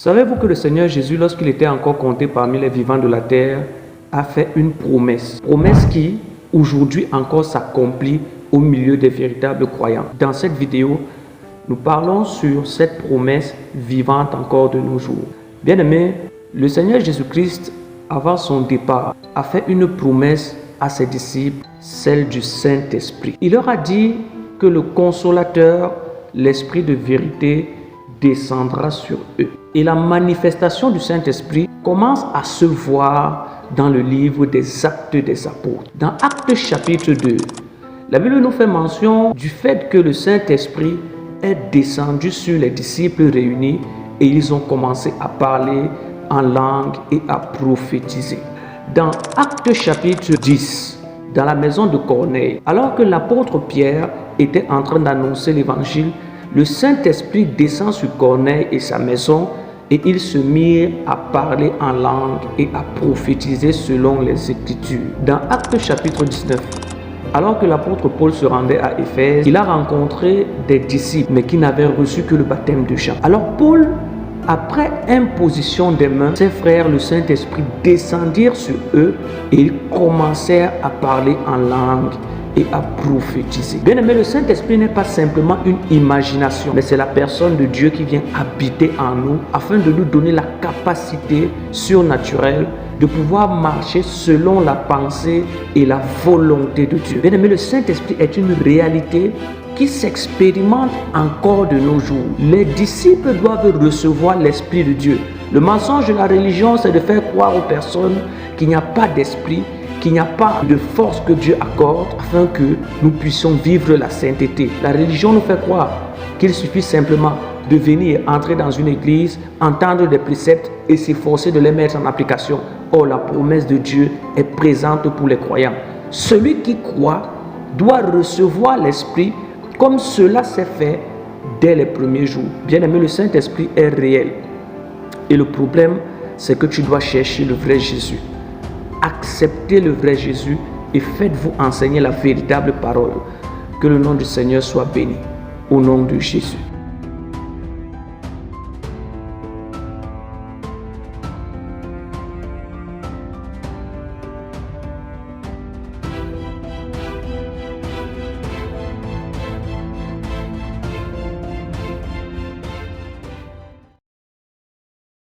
Savez-vous que le Seigneur Jésus, lorsqu'il était encore compté parmi les vivants de la terre, a fait une promesse. Promesse qui, aujourd'hui encore, s'accomplit au milieu des véritables croyants. Dans cette vidéo, nous parlons sur cette promesse vivante encore de nos jours. Bien-aimés, le Seigneur Jésus-Christ, avant son départ, a fait une promesse à ses disciples, celle du Saint-Esprit. Il leur a dit que le Consolateur, l'Esprit de vérité, descendra sur eux. Et la manifestation du Saint-Esprit commence à se voir dans le livre des Actes des Apôtres. Dans Actes chapitre 2, la Bible nous fait mention du fait que le Saint-Esprit est descendu sur les disciples réunis et ils ont commencé à parler en langue et à prophétiser. Dans Actes chapitre 10, dans la maison de Corneille, alors que l'apôtre Pierre était en train d'annoncer l'évangile, le Saint-Esprit descend sur Corneille et sa maison et ils se mirent à parler en langue et à prophétiser selon les Écritures. Dans Actes chapitre 19, alors que l'apôtre Paul se rendait à Éphèse, il a rencontré des disciples mais qui n'avaient reçu que le baptême de Jean. Alors Paul, après imposition des mains, ses frères, le Saint-Esprit, descendirent sur eux et ils commencèrent à parler en langue et à prophétiser. Bien aimé, le Saint-Esprit n'est pas simplement une imagination, mais c'est la personne de Dieu qui vient habiter en nous afin de nous donner la capacité surnaturelle de pouvoir marcher selon la pensée et la volonté de Dieu. Bien aimé, le Saint-Esprit est une réalité qui s'expérimente encore de nos jours. Les disciples doivent recevoir l'Esprit de Dieu. Le mensonge de la religion, c'est de faire croire aux personnes qu'il n'y a pas d'esprit, qu'il n'y a pas de force que Dieu accorde afin que nous puissions vivre la sainteté. La religion nous fait croire qu'il suffit simplement de venir entrer dans une église, entendre des préceptes et s'efforcer de les mettre en application. Or, la promesse de Dieu est présente pour les croyants. Celui qui croit doit recevoir l'Esprit comme cela s'est fait dès les premiers jours. Bien aimé, le Saint-Esprit est réel. Et le problème, c'est que tu dois chercher le vrai Jésus. Acceptez le vrai Jésus et faites-vous enseigner la véritable parole. Que le nom du Seigneur soit béni. Au nom de Jésus.